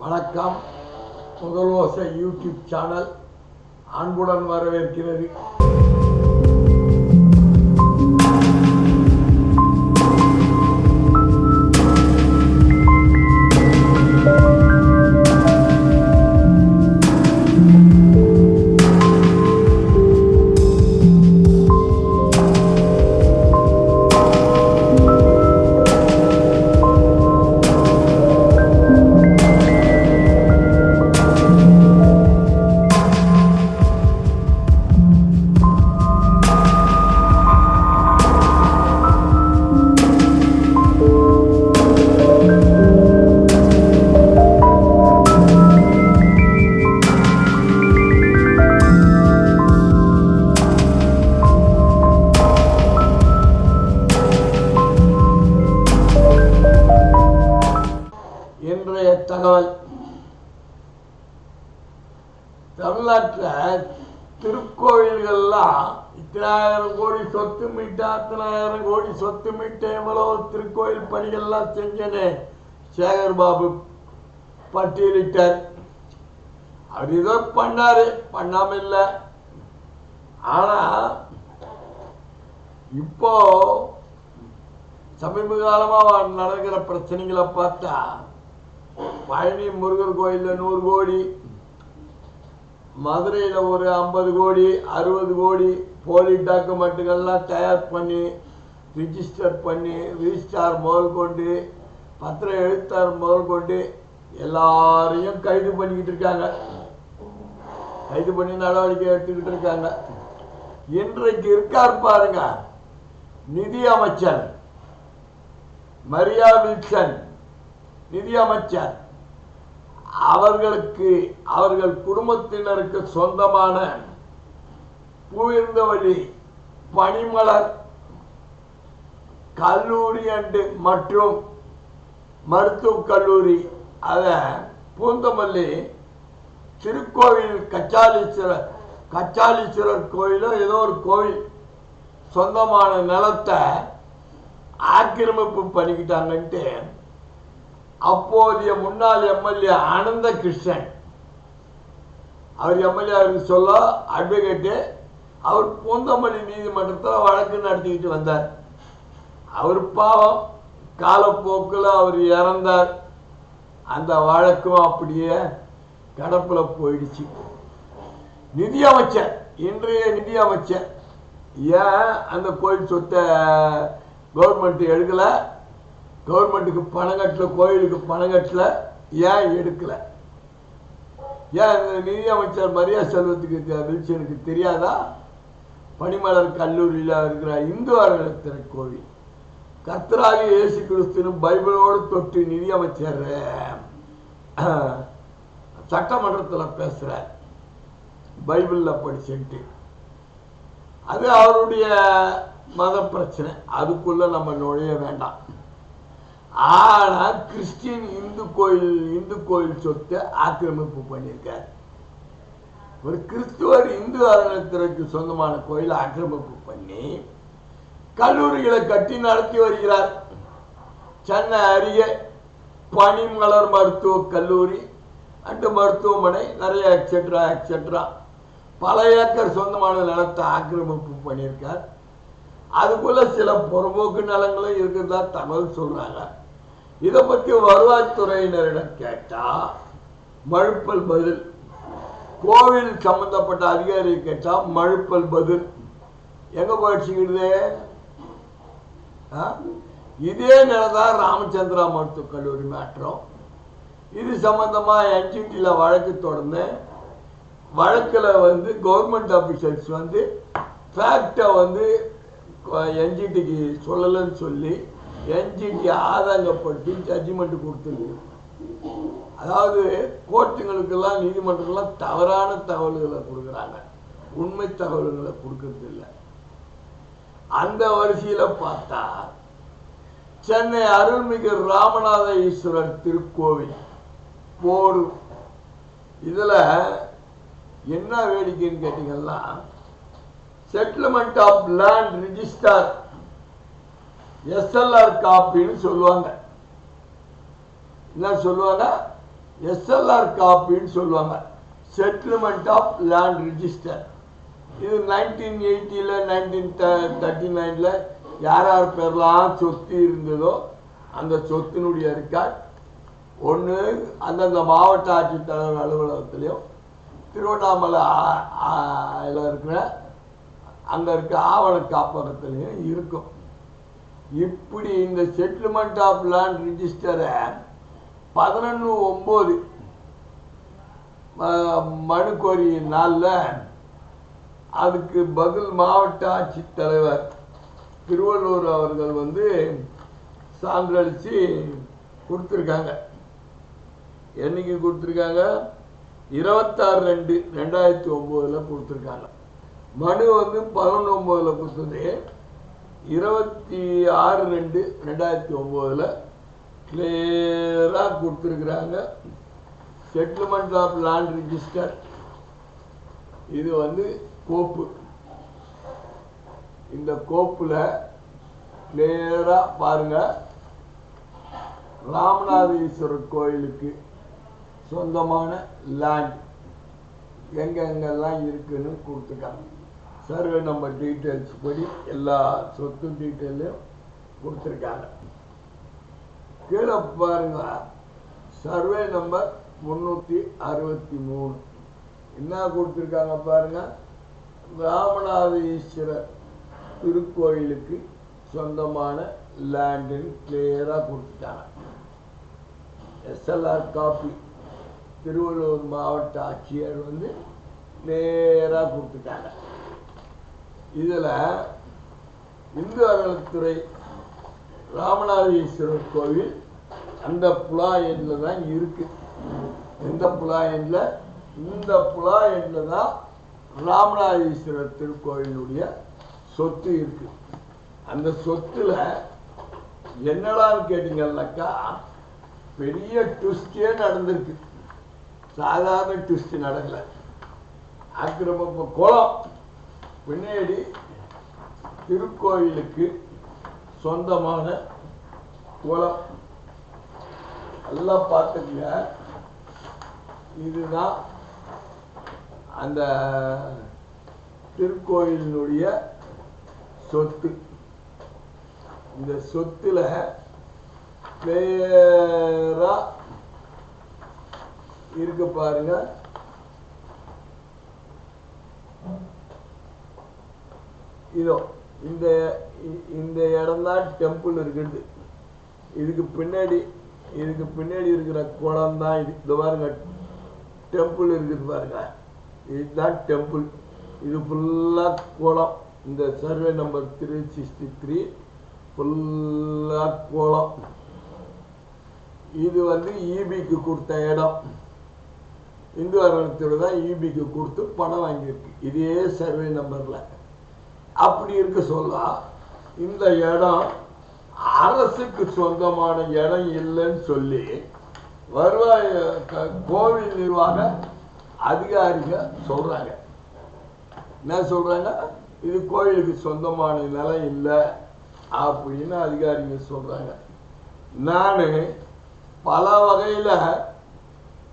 வணக்கம். முதல் ஓசை யூடியூப் சேனல் அன்புடன் வரவேற்கிறது. இன்றைய தகவல், தமிழ்நாட்டில் திருக்கோயில்கள்லாம் இத்தனாயிரம் கோடி சொத்து மீட்டு அத்தனாயிரம் கோடி சொத்து மீட்டு எவ்வளவு திருக்கோயில் பணிகள்லாம் செஞ்சேன்னு சேகர் பாபு பட்டியலிட்டார். அவர் ஏதோ பண்ணாரு, பண்ணாம இல்லை. ஆனா இப்போ சமீப காலமா நடக்கிற பிரச்சனைகளை பார்த்தா பழனி முருகர் கோயிலில் 100 கோடி, மதுரையில் ஒரு 50 கோடி 60 கோடி போலி டாக்குமெண்ட்டுகள்லாம் தயார் பண்ணி ரிஜிஸ்டர் பண்ணி ரிஜிஸ்டார் முதல் கொண்டு பத்திர எழுத்தார் முதல் கொண்டு எல்லாரையும் கைது பண்ணிக்கிட்டு இருக்காங்க. கைது பண்ணி நடவடிக்கை எடுத்துக்கிட்டு இருக்காங்க. இன்றைக்கு இருக்கார் பாருங்க நிதி அமைச்சர் மரியா வில்சன், நிதி அமைச்சர். அவர்கள் குடும்பத்தினருக்கு சொந்தமான பூவிருந்தவழி பனிமலர் கல்லூரி மற்றும் மருத்துவக் கல்லூரி, அத பூந்தமல்லி திருக்கோவில் கச்சாலீஸ்வரர் கோயிலோ ஏதோ ஒரு கோவில் சொந்தமான நிலத்தை ஆக்கிரமிப்பு பண்ணிக்கிட்டாங்கன்ட்டு அப்போதைய முன்னாள் எம்எல்ஏ ஆனந்த கிருஷ்ணன், அவர் எம்எல்ஏ சொல்ல அட்வொகேட்டு, அவர் பூந்தமல்லி நீதிமன்றத்தில் வழக்கு நடத்திக்கிட்டு வந்தார். அவர் பாவம் காலப்போக்கில் அவர் இறந்தார். அந்த வழக்கும் அப்படியே கடப்பில் போயிடுச்சு. நிதியமைச்சர், இன்றைய நிதியமைச்சர் ஏன் அந்த கோயில் சொத்தை கவர்மெண்ட் எடுக்கல, கவர்மெண்ட்டுக்கு பணம் கட்டல, கோயிலுக்கு பணம் கட்டல, ஏன் எடுக்கல? ஏன் இந்த நிதி அமைச்சர் மரியா செல்வத்துக்கு வில்சனுக்கு தெரியாதா? பனிமலர் கல்லூரியில் இருக்கிற இந்து அறநிலையத்துறை கோவில் கர்த்தராகி இயேசு கிறிஸ்துன்னு பைபிளோடு தொட்டு நிதி அமைச்சர் சட்டமன்றத்தில் பேசுறார், பைபிளில் படிச்சுட்டு. அது அவருடைய மத பிரச்சனை, அதுக்குள்ள நம்ம நுழைய வேண்டாம். ஆனா கிறிஸ்டின் இந்து கோயில் சொத்தை ஆக்கிரமிப்பு பண்ணியிருக்கார். ஒரு கிறிஸ்துவர் இந்து அறநிலையத்துறைக்கு சொந்தமான கோயிலை ஆக்கிரமிப்பு பண்ணி கல்லூரிகளை கட்டி நடத்தி வருகிறார். சென்னை அருகே பனிமலர் மருத்துவக் கல்லூரி மருத்துவமனை நிறைய எக்ஸெட்ரா பல ஏக்கர் சொந்தமான நிலத்தை ஆக்கிரமிப்பு பண்ணியிருக்கார். அதுக்குள்ள சில புறம்போக்கு நிலங்களும் இருக்கிறதா தகவல் சொல்றாங்க. இதை பற்றி வருவாய்த்துறையினரிடம் கேட்டா மழுப்பல் பதில், கோவில் சம்பந்தப்பட்ட அதிகாரி கேட்டா மழுப்பல் பதில். எங்க போயிடுச்சுங்கிறது? இதே நிலதான் ராமச்சந்திரா மருத்துவக் கல்லூரி மேட்ரம். இது சம்பந்தமா என்ஜிடியில் வழக்கு தொடர்ந்து வழக்கில் கவர்மெண்ட் ஆஃபீஸர்ஸ் ஃபேக்டை என்ஜிடிக்கு சொல்லலன்னு சொல்லி என்ஜிடி ஆதாங்கப்படுத்தி ஜட்ஜ்மெண்ட் கொடுத்துருக்கு. அதாவது கோர்ட்டுங்களுக்கெல்லாம் நீதிமன்றங்கள்லாம் தவறான தகவல்களை கொடுக்குறாங்க, உண்மை தகவல்களை கொடுக்கறது இல்லை. அந்த வரிசையில் பார்த்தா சென்னை அருள்மிகு ராமநாத ஈஸ்வரர் திருக்கோவில் போடு, இதுல என்ன வேடிக்கைன்னு கேட்டீங்கன்னா settlement of land register SLR காப்பின்னு சொல்லுவாங்க. என்ன சொல்லுவாங்க? எஸ்எல்ஆர் காப்பின்னு சொல்லுவாங்க, செட்டில்மெண்ட் ஆஃப் லேண்ட் ரிஜிஸ்டர். இது 1980 1939 யார் யார் பேர்லாம் சொத்து இருந்ததோ அந்த சொத்தினுடைய ரெக்கார்ட் ஒன்று அந்தந்த மாவட்ட ஆட்சித்தலைவர் அலுவலகத்திலையும் திருவண்ணாமலையில் இருக்கிற அங்கே இருக்க ஆவண காப்பகத்திலையும் இருக்கும். இப்படி இந்த செட்டில்மெண்ட் ஆஃப் லேண்ட் ரிஜிஸ்டரை 11/9 மனு கோரிய நாளில் அதுக்கு பதில் மாவட்ட ஆட்சித்தலைவர் திருவள்ளூர் அவர்கள் வந்து சான்றளித்து கொடுத்துருக்காங்க. என்னைக்கு கொடுத்துருக்காங்க? 26/2/2009 கொடுத்துருக்காங்க. மனு வந்து 11/9 கொடுத்தது. 26/2/2009 கிளியராக கொடுத்துருக்குறாங்க. செட்டில்மெண்ட் ஆஃப் லேண்ட் ரிஜிஸ்டர் இது வந்து கோப்பு. இந்த கோப்புல கிளியரா பாருங்க, ராமநாதீஸ்வரர் கோயிலுக்கு சொந்தமான லேண்ட் எங்கெங்கெல்லாம் இருக்குன்னு கொடுத்துருக்காங்க. சர்வே நம்பர் டீட்டெயில்ஸ் படி எல்லா சொத்து டீட்டெயிலையும் கொடுத்துருக்காங்க. கீழே பாருங்க, சர்வே நம்பர் 363 என்ன கொடுத்துருக்காங்க பாருங்க, ராமநாதீஸ்வரர் திருக்கோயிலுக்கு சொந்தமான லேண்டுன்னு கிளியராக கொடுத்துட்டாங்க. எஸ்எல்ஆர் காப்பி திருவள்ளூர் மாவட்ட ஆட்சியர் வந்து கிளியராக கொடுத்துட்டாங்க. இதில் இந்து அறநிலைத்துறை ராமநாதீஸ்வரர் கோவில் அந்த புலா எண்ணில் தான் இருக்கு. எந்த புலா எண்ணில்? இந்த புலா எண்ணில் தான் ராமநாதீஸ்வரர் திருக்கோயிலுடைய சொத்து இருக்கு. அந்த சொத்துல என்னடான்னு கேட்டீங்கன்னாக்கா பெரிய ட்விஸ்டே நடந்திருக்கு. சாதாரண ட்விஸ்ட் நடக்கல. ஆக்கிரமிப்பு குளம் பின்னாடி திருக்கோயிலுக்கு சொந்தமான குளம் எல்லாம் பார்த்துக்கங்க. இதுதான் அந்த திருக்கோயிலினுடைய சொத்து. இந்த சொத்துல பேரா இருக்கு பாருங்க. இதோ இந்த இடம் தான் டெம்பிள் இருக்குது. இதுக்கு பின்னாடி இருக்கிற குளம் தான் இது. இந்த பாருங்க டெம்பிள் இருக்குது பாருங்க, இதுதான் டெம்பிள். இது ஃபுல்லா குளம். இந்த சர்வே நம்பர் 363 ஃபுல்லா குளம். இது வந்து ஈபிக்கு கொடுத்த இடம். இந்து அறநிலையத்துறை தான் ஈபிக்கு கொடுத்து பணம் வாங்கியிருக்கு இதே சர்வே நம்பர்ல. அப்படி இருக்க சொல்ல இந்த இடம் அரசுக்கு சொந்தமான இடம் இல்லைன்னு சொல்லி வருவாய் கோவில் நிர்வாக அதிகாரிங்க சொல்றாங்க. என்ன சொல்றாங்க? இது கோயிலுக்கு சொந்தமான நிலம் இல்லை அப்படின்னு அதிகாரிங்க சொல்றாங்க. நான் பல வகையில்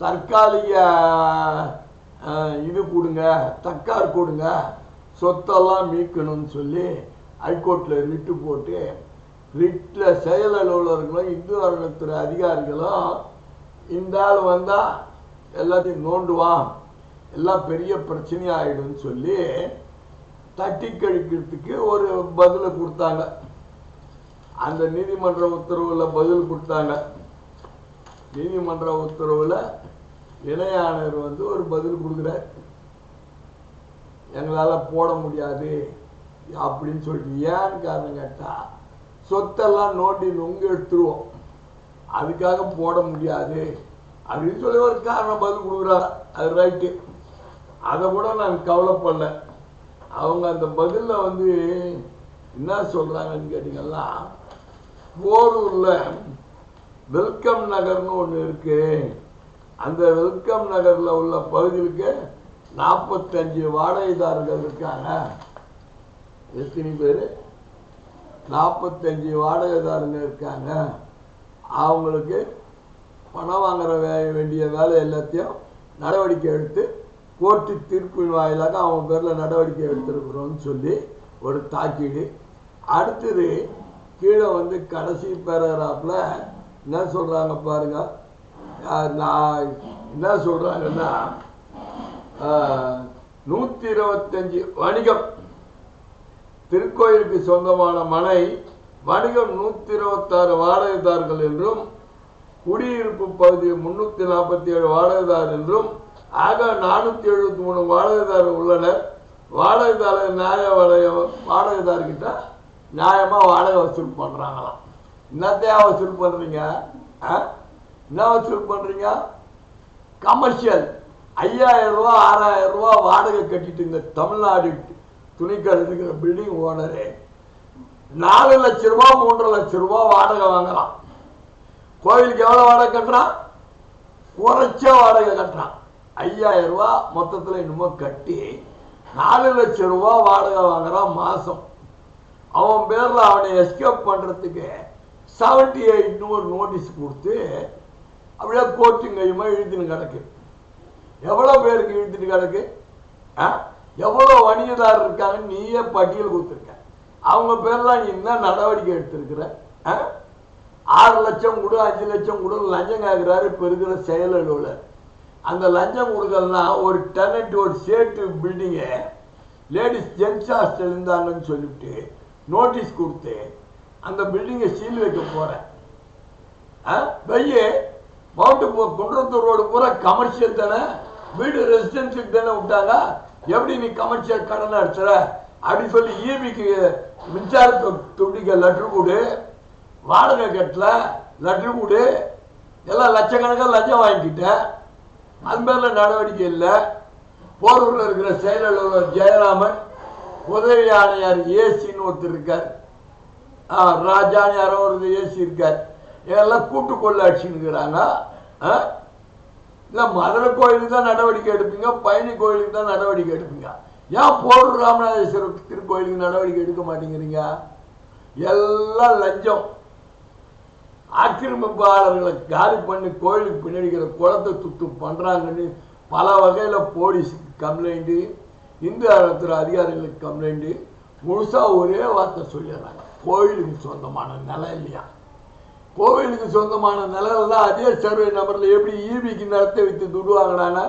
தற்காலிக இது கொடுங்க, தக்கார் கொடுங்க, சொத்தெல்லாம் மீட்கணும்னு சொல்லி ஹைகோர்ட்டில் ரிட்டு போட்டு, ரிட்டில் செயல் அலுவலர்களும் இந்து அறநிலையத்துறை அதிகாரிகளும் இந்த ஆள் வந்தால் எல்லாத்தையும் நோண்டுவான், எல்லாம் பெரிய பிரச்சனை ஆகிடும்னு சொல்லி தட்டி கழிக்கிறதுக்கு ஒரு பதிலை கொடுத்தாங்க. அந்த நீதிமன்ற உத்தரவில் பதில் கொடுத்தாங்க. நீதிமன்ற உத்தரவில் இணையாளர் வந்து ஒரு பதில் கொடுக்குறார். எங்களால் போட முடியாது அப்படின்னு சொல்லிட்டு. ஏன்னு காரணம் கேட்டால் சொத்தெல்லாம் நோண்டி நொங்கு எடுத்துருவோம், அதுக்காக போட முடியாது அப்படின்னு சொல்லி ஒரு காரணம் பதில் கொடுக்குறாரு. அது ரைட்டு, அதை கூட நான் கவலைப்படல. அவங்க அந்த பதிலில் வந்து என்ன சொல்கிறாங்கன்னு கேட்டிங்கன்னா, போரூரில் வெல்கம் நகர்னு ஒன்று இருக்கு. அந்த வெல்கம் நகரில் உள்ள பகுதிகளுக்கு 45 வாடகைதாரர்கள் இருக்காங்க. எத்தனை பேர்? 45 வாடகைதாரங்க இருக்காங்க. அவங்களுக்கு பணம் வாங்குற வேண்டிய வேலை எல்லாத்தையும் நடவடிக்கை எடுத்து கோர்ட்டு தீர்ப்பின் வாயிலாக அவன் பேரில் நடவடிக்கை எடுத்திருக்கிறோன்னு சொல்லி ஒரு தாக்கீடு. அடுத்தது கீழே வந்து கடைசி பேராகிராஃபில் என்ன சொல்கிறாங்க பாருங்க. நான் என்ன சொல்கிறாங்கன்னா 125 வணிகம் திருக்கோயிலுக்கு சொந்தமான மனை வணிகம் 126 வாடகைதாரர்கள் என்றும் குடியிருப்பு பகுதி 347 வாடகைதாரர் என்றும் ஆக 473 வாடகைதாரர் உள்ளனர். வாடகைதாரர் வாடகைதார்கிட்ட நியாயமா வாடகை வசூல் பண்றாங்களாம். என்னத்தையா வசூல் பண்றீங்க? என்ன வசூல் பண்றீங்க? கமர்ஷியல் 5000 ரூபா 6000 ரூபா வாடகை கட்டிட்டு தமிழ்நாடு துணிக்கடை இருக்கிற பில்டிங் ஓனரு 4 லட்சம் ரூபா 3 லட்சம் ரூபா வாடகை வாங்கலாம். கோயிலுக்கு எவ்வளவு வாடகை கட்டுறான்? குறைச்ச வாடகை கட்டுறான். 5000 ரூபா மொத்தத்தில் இன்னமும் கட்டி 4 லட்சம் ரூபா வாடகை வாங்குறான் மாசம். அவன் பேர்ல அவனை எஸ்கேப் பண்றதுக்கு 78 ஒரு நோட்டீஸ் கொடுத்து அப்படியே கோர்ட்டுங்க இழுத்துன்னு கிடக்கு. எவ்வளவு பேருக்கு இழுத்துட்டு கிடக்கு? எவ்வளவு வணிகதாரர் இருக்காங்கன்னு நீயே பட்டியல் கொடுத்துருக்க. அவங்க பேர்ல நீ என்ன நடவடிக்கை எடுத்திருக்கிற? 6 லட்சம் கொடு 5 லட்சம் கொடு லஞ்சம் கேட்கிறாரு இப்ப இருக்கிற செயலர். அந்த லஞ்சம் கொடுக்கலன்னா ஒரு டெனண்ட் ஒரு சேட்டு பில்டிங்க லேடிஸ் ஜென்ஸ் ஹாஸ்டல் இருந்தாங்கன்னு சொல்லிட்டு நோட்டீஸ் கொடுத்து அந்த பில்டிங்கை சீல் வைக்க போறேன். குன்றத்தூர் ரோடு பூரா கமர்ஷியல் தானே, வீடு ரெசிடென்சியல் தானே விட்டாங்க. எப்படி நீ கமர்ஷியல் கடன் அடிச்சுற அப்படின்னு சொல்லி ஈபிக்கு மின்சார தொட்டிக்க லெட்டர் கொடு, வாடகை கட்டல லெட்டர் கொடு, எல்லாம் லட்சக்கணக்காக லஞ்சம் வாங்கிக்கிட்ட. அது மேல நடவடிக்கை இல்லை. போரூர்ல இருக்கிற செயலாளர் ஜெயராமன், உதவி ஆணையார் ஏசின்னு ஒருத்தர் இருக்கார், ராஜான்னு யாரோ ஒரு ஏசி இருக்கார். இதெல்லாம் கூட்டு கொள்ள அடிச்சுக்கிறாங்க. இல்லை மதுரை கோயிலுக்கு தான் நடவடிக்கை எடுப்பீங்க, பழனி கோயிலுக்கு தான் நடவடிக்கை எடுப்பீங்க. ஏன் போரூர் ராமநாதேஸ்வரர் திருக்கோயிலுக்கு நடவடிக்கை எடுக்க மாட்டேங்கிறீங்க? எல்லாம் லஞ்சம். ஆக்கிரமிப்பாளர்களை காலி பண்ணி கோயிலுக்கு பின்னாடிக்கிற குளத்தை சுத்து பண்றாங்கன்னு பல வகையில போலீஸுக்கு கம்ப்ளைண்ட், இந்து அறத்துறை அதிகாரிகளுக்கு கம்ப்ளைண்ட். முழுசா ஒரே வார்த்தை சொல்லிடுறாங்க, கோயிலுக்கு சொந்தமான நிலம் இல்லையா. கோவிலுக்கு சொந்தமான நிலம் அதே சர்வே நம்பர்ல எப்படி ஈபிக்கு நிலத்தை வித்து துடு வாங்கினாங்க?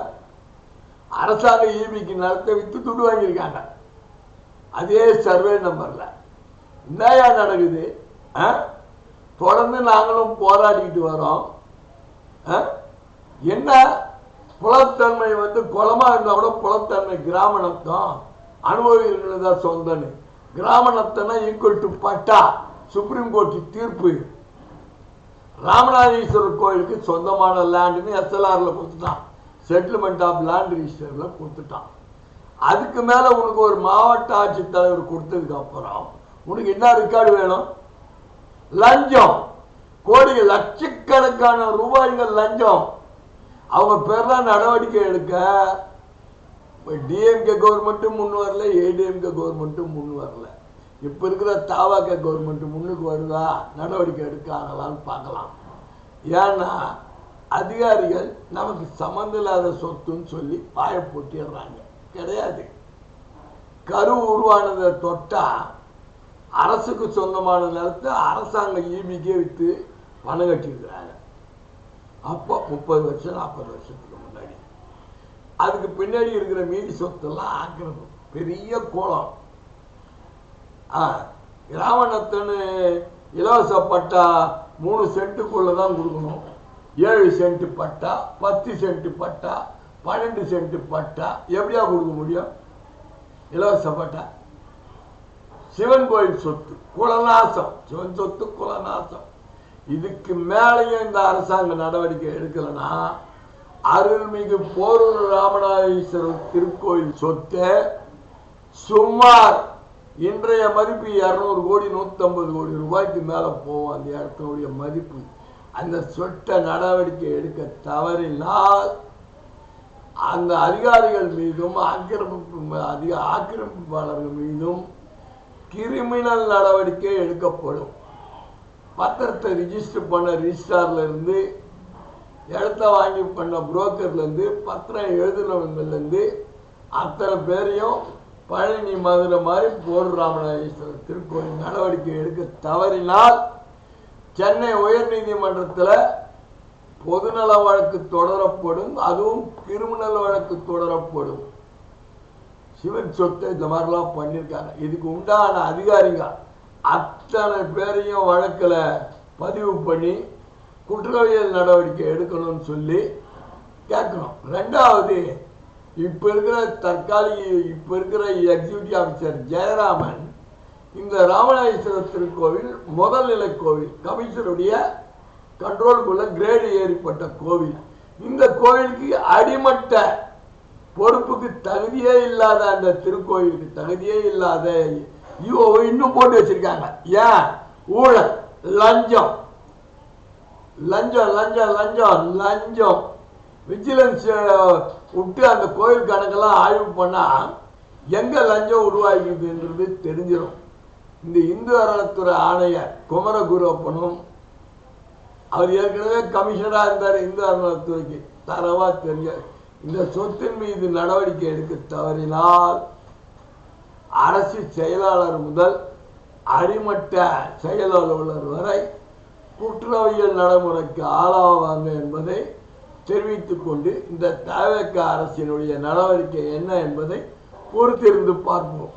அரசாங்க ஈபிக்கு நிலத்தை வித்து துடு வாங்கியிருக்காங்க அதே சர்வே நம்பர்ல. என்னையா நடக்குது? தொடர்ந்து நாங்களும் போராடிக்கிட்டு வரோம். என்ன புலத்தன்மை வந்து குளமா இருந்தா கூட புலத்தன்மை கிராம நத்தம் அனுபவிகள் தான் சொந்தன்னு. கிராம நத்தம்னா equal to patta. Supreme Court தீர்ப்பு. ராமநாதேஸ்வரர் கோயிலுக்கு சொந்தமான லேண்டுன்னு எஸ்எல்ஆர்ல கொடுத்துட்டான், செட்டில்மெண்ட் ஆஃப் லேண்ட் ரிஜிஸ்டர்ல கொடுத்துட்டான். அதுக்கு மேல உனக்கு ஒரு மாவட்ட ஆட்சித்தலைவர் கொடுத்ததுக்கு அப்புறம் உனக்கு என்ன ரெக்கார்டு வேணும்? லஞ்சம். கோடி லட்சக்கணக்கான ரூபாய்கள் லஞ்சம். அவங்க பேர்ல நடவடிக்கை எடுக்க டிஎம்கே கவர்மெண்ட்டும் முன் வரல, ஏடிஎம்கே கவர்மெண்ட்டும் முன் வரல. இப்ப இருக்கிற தாவாக்க கவர்மெண்ட் முன்னுக்கு வருதா? நடவடிக்கை எடுக்காங்களான்னு பார்க்கலாம். ஏன்னா அதிகாரிகள் நமக்கு சம்மந்தம் இல்லாத சொத்துன்னு சொல்லி பாய போட்டிடுறாங்க. கிடையாது. கரு உருவானதை தொட்டா அரசுக்கு சொந்தமான நிலத்தை அரசாங்க ஈபிக்கே வித்து பணம் கட்டியிருக்கிறாங்க. அப்போ 30 வருஷம் 40 வருஷத்துக்கு முன்னாடி. அதுக்கு பின்னாடி இருக்கிற மீதி சொத்தெல்லாம் ஆக்கிரமிப்பு. பெரிய கோலம். கிராமணத்துன்னு இலவச பட்டா 3 சென்ட்டுக்குள்ளதான் கொடுக்கணும். 7 சென்ட் பட்டா, 10 சென்ட் பட்டா, 12 சென்ட் பட்டா எப்படியா கொடுக்க முடியும்? இலவச பட்டா. சிவன் கோயில் சொத்து குலநாசம். சிவன் சொத்து குலநாசம். இதுக்கு மேலேயும் இந்த அரசாங்க நடவடிக்கை எடுக்கலன்னா அருள்மிகு போரூர் ராமநாதேஸ்வரர் திருக்கோயில் சொத்து சுமார் இன்றைய மதிப்பு 200 கோடி 150 கோடி ரூபாய்க்கு மேல போவோம். அந்த இடத்தினுடைய மதிப்பு. அந்த சொட்ட நடவடிக்கை எடுக்க தவறினால் அந்த அதிகாரிகள் மீதும் ஆக்கிரமிப்பாளர்கள் மீதும் கிரிமினல் நடவடிக்கை எடுக்கப்படும். பத்திரத்தை ரிஜிஸ்டர் பண்ண ரிஜிஸ்டார்ல இருந்து இடத்த வாங்கி பண்ண புரோக்கர்லேருந்து பத்திரம் எழுதுனவங்கலேருந்து அத்தனை பேரையும் பழனி மதுரை மாதிரி போர் ராமநாதேஸ்வரர் திருக்கோயில் நடவடிக்கை எடுக்க தவறினால் சென்னை உயர்நீதிமன்றத்தில் பொதுநல வழக்கு தொடரப்படும், அதுவும் கிரிமினல் வழக்கு தொடரப்படும். சிவன் சொத்தை இந்த மாதிரிலாம் பண்ணியிருக்காங்க. இதுக்கு உண்டான அதிகாரிங்க அத்தனை பேரையும் வழக்கில் பதிவு பண்ணி குற்றவியல் நடவடிக்கை எடுக்கணும்னு சொல்லி கேட்கணும். ரெண்டாவது, இப்போ இருக்கிற எக்ஸிக்யூட்டிவ் ஆஃபீஸர் ஜெயராமன் இந்த ராமநாதேஸ்வரர் திருக்கோவில் முதல் நிலை கோவில், கமிஷனருடைய கண்ட்ரோலுக்குள்ள கிரேடு ஏறிப்பட்ட கோவில். இந்த கோவிலுக்கு அடிமட்ட பொறுப்புக்கு தகுதியே இல்லாத அந்த திருக்கோயிலுக்கு தகுதியே இல்லாத இன்னும் போட்டு வச்சிருக்காங்க. ஏன்? ஊழல், லஞ்சம் லஞ்சம் லஞ்சம் லஞ்சம் லஞ்சம். விஜிலன்ஸ் விட்டு அந்த கோயில் கணக்கெல்லாம் ஆய்வு பண்ணா எங்க லஞ்சம் உருவாகிதுன்றது தெரிஞ்சிடும். இந்த இந்து அறநிலைத்துறை ஆணையர் குமரகுருப்பனும், அவர் ஏற்கனவே கமிஷனராக இருந்தார் இந்து அறநிலைத்துறைக்கு, தரவா தெரிஞ்ச இந்த சொத்தின் மீது நடவடிக்கை எடுக்க தவறினால் அரசு செயலாளர் முதல் அடிமட்ட செயல் அலுவலர் வரை குற்றவியல் நடைமுறைக்கு ஆளாவாங்க என்பதை தெரிவித்துக் கொண்டு இந்த தவிக அரசினுடைய நடவடிக்கை என்ன என்பதை பொறுத்திருந்து பார்ப்போம்.